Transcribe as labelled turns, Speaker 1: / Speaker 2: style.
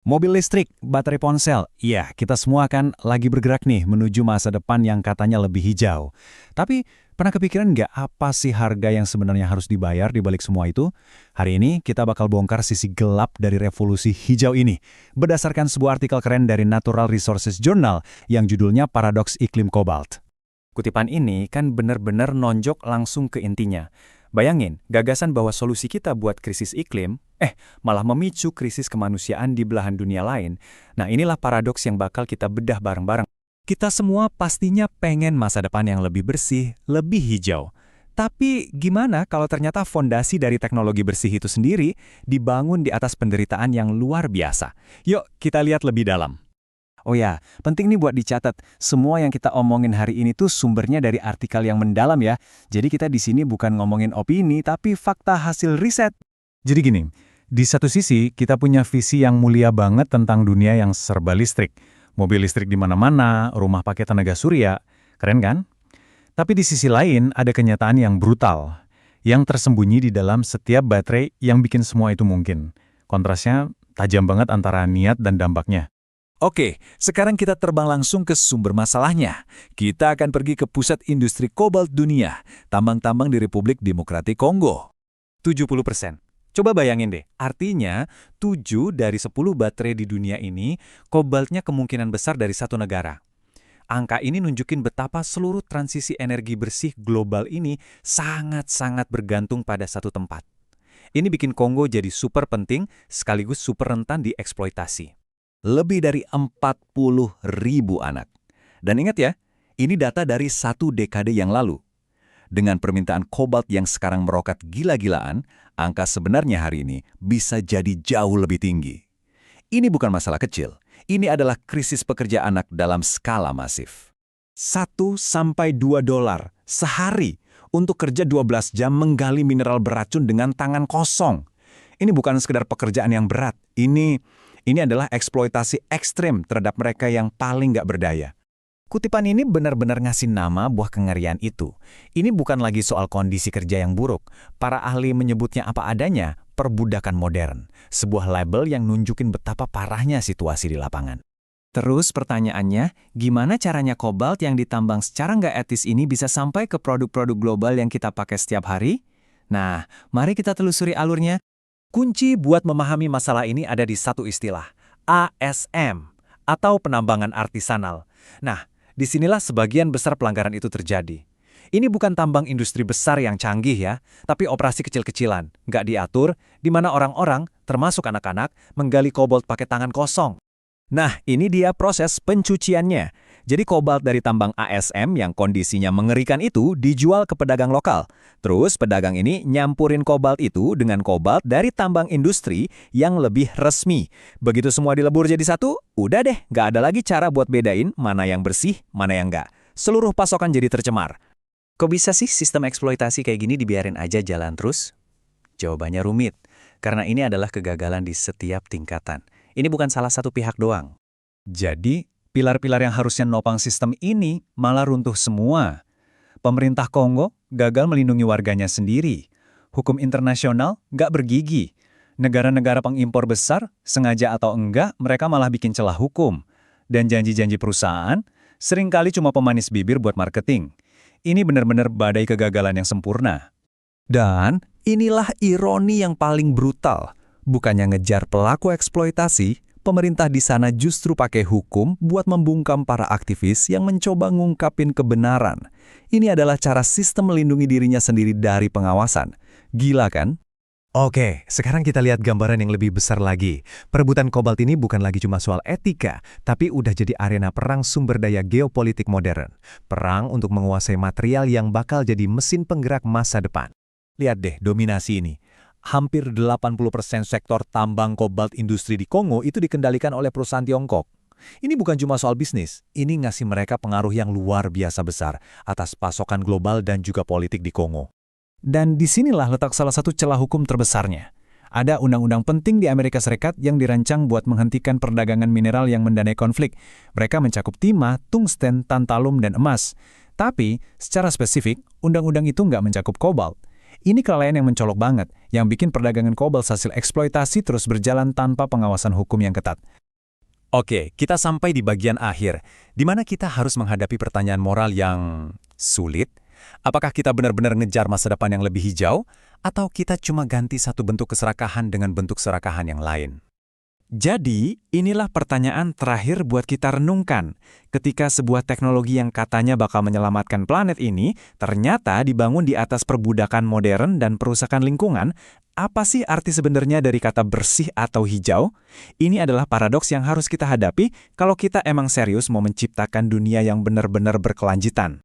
Speaker 1: Mobil listrik, baterai ponsel, iya kita semua kan lagi bergerak nih menuju masa depan yang katanya lebih hijau. Tapi pernah kepikiran nggak apa sih harga yang sebenarnya harus dibayar di balik semua itu? Hari ini kita bakal bongkar sisi gelap dari revolusi hijau ini, berdasarkan sebuah artikel keren dari Natural Resources Journal yang judulnya Paradoks Iklim Kobalt. Kutipan ini kan benar-benar nonjok langsung ke intinya. Bayangin, gagasan bahwa solusi kita buat krisis iklim, malah memicu krisis kemanusiaan di belahan dunia lain. Nah, inilah paradoks yang bakal kita bedah bareng-bareng. Kita semua pastinya pengen masa depan yang lebih bersih, lebih hijau. Tapi gimana kalau ternyata fondasi dari teknologi bersih itu sendiri dibangun di atas penderitaan yang luar biasa? Yuk, kita lihat lebih dalam. Oh ya, penting nih buat dicatat. Semua yang kita omongin hari ini tuh sumbernya dari artikel yang mendalam ya. Jadi kita di sini bukan ngomongin opini, tapi fakta hasil riset. Jadi gini, di satu sisi kita punya visi yang mulia banget tentang dunia yang serba listrik. Mobil listrik di mana-mana, rumah pakai tenaga surya. Keren kan? Tapi di sisi lain ada kenyataan yang brutal, yang tersembunyi di dalam setiap baterai yang bikin semua itu mungkin. Kontrasnya tajam banget antara niat dan dampaknya. Oke, sekarang kita terbang langsung ke sumber masalahnya. Kita akan pergi ke pusat industri kobalt dunia, tambang-tambang di Republik Demokratik Kongo. 70%. Coba bayangin deh, artinya 7 dari 10 baterai di dunia ini, kobaltnya kemungkinan besar dari satu negara. Angka ini nunjukin betapa seluruh transisi energi bersih global ini sangat-sangat bergantung pada satu tempat. Ini bikin Kongo jadi super penting, sekaligus super rentan dieksploitasi. Lebih dari 40.000 anak. Dan ingat ya, ini data dari 1 dekade yang lalu. Dengan permintaan kobalt yang sekarang meroket gila-gilaan, angka sebenarnya hari ini bisa jadi jauh lebih tinggi. Ini bukan masalah kecil, ini adalah krisis pekerja anak dalam skala masif. 1-2 dolar sehari untuk kerja 12 jam menggali mineral beracun dengan tangan kosong. Ini bukan sekedar pekerjaan yang berat, ini adalah eksploitasi ekstrem terhadap mereka yang paling nggak berdaya. Kutipan ini benar-benar ngasih nama buah kengerian itu. Ini bukan lagi soal kondisi kerja yang buruk. Para ahli menyebutnya apa adanya, perbudakan modern. Sebuah label yang nunjukin betapa parahnya situasi di lapangan. Terus pertanyaannya, gimana caranya kobalt yang ditambang secara nggak etis ini bisa sampai ke produk-produk global yang kita pakai setiap hari? Nah, mari kita telusuri alurnya. Kunci buat memahami masalah ini ada di satu istilah, ASM, atau penambangan artisanal. Nah, disinilah sebagian besar pelanggaran itu terjadi. Ini bukan tambang industri besar yang canggih ya, tapi operasi kecil-kecilan, nggak diatur, di mana orang-orang, termasuk anak-anak, menggali kobalt pakai tangan kosong. Nah, ini dia proses pencuciannya. Jadi kobalt dari tambang ASM yang kondisinya mengerikan itu dijual ke pedagang lokal. Terus pedagang ini nyampurin kobalt itu dengan kobalt dari tambang industri yang lebih resmi. Begitu semua dilebur jadi satu, udah deh, nggak ada lagi cara buat bedain mana yang bersih, mana yang nggak. Seluruh pasokan jadi tercemar. Kok bisa sih sistem eksploitasi kayak gini dibiarin aja jalan terus? Jawabannya rumit, karena ini adalah kegagalan di setiap tingkatan. Ini bukan salah satu pihak doang. Jadi, pilar-pilar yang harusnya nopang sistem ini malah runtuh semua. Pemerintah Kongo gagal melindungi warganya sendiri. Hukum internasional nggak bergigi. Negara-negara pengimpor besar, sengaja atau enggak, mereka malah bikin celah hukum. Dan janji-janji perusahaan seringkali cuma pemanis bibir buat marketing. Ini benar-benar badai kegagalan yang sempurna. Dan inilah ironi yang paling brutal. Bukannya ngejar pelaku eksploitasi, pemerintah di sana justru pakai hukum buat membungkam para aktivis yang mencoba ngungkapin kebenaran. Ini adalah cara sistem melindungi dirinya sendiri dari pengawasan. Gila kan? Oke, sekarang kita lihat gambaran yang lebih besar lagi. Perebutan kobalt ini bukan lagi cuma soal etika, tapi udah jadi arena perang sumber daya geopolitik modern. Perang untuk menguasai material yang bakal jadi mesin penggerak masa depan. Lihat deh dominasi ini. Hampir 80% sektor tambang kobalt industri di Kongo itu dikendalikan oleh perusahaan Tiongkok. Ini bukan cuma soal bisnis, ini ngasih mereka pengaruh yang luar biasa besar atas pasokan global dan juga politik di Kongo. Dan disinilah letak salah satu celah hukum terbesarnya. Ada undang-undang penting di Amerika Serikat yang dirancang buat menghentikan perdagangan mineral yang mendanai konflik. Mereka mencakup timah, tungsten, tantalum, dan emas. Tapi, secara spesifik, undang-undang itu nggak mencakup kobalt. Ini kelalaian yang mencolok banget, yang bikin perdagangan kobols hasil eksploitasi terus berjalan tanpa pengawasan hukum yang ketat. Oke, kita sampai di bagian akhir, di mana kita harus menghadapi pertanyaan moral yang sulit. Apakah kita benar-benar ngejar masa depan yang lebih hijau, atau kita cuma ganti satu bentuk keserakahan dengan bentuk serakahan yang lain? Jadi, inilah pertanyaan terakhir buat kita renungkan. Ketika sebuah teknologi yang katanya bakal menyelamatkan planet ini, ternyata dibangun di atas perbudakan modern dan perusakan lingkungan, apa sih arti sebenarnya dari kata bersih atau hijau? Ini adalah paradoks yang harus kita hadapi kalau kita emang serius mau menciptakan dunia yang benar-benar berkelanjutan.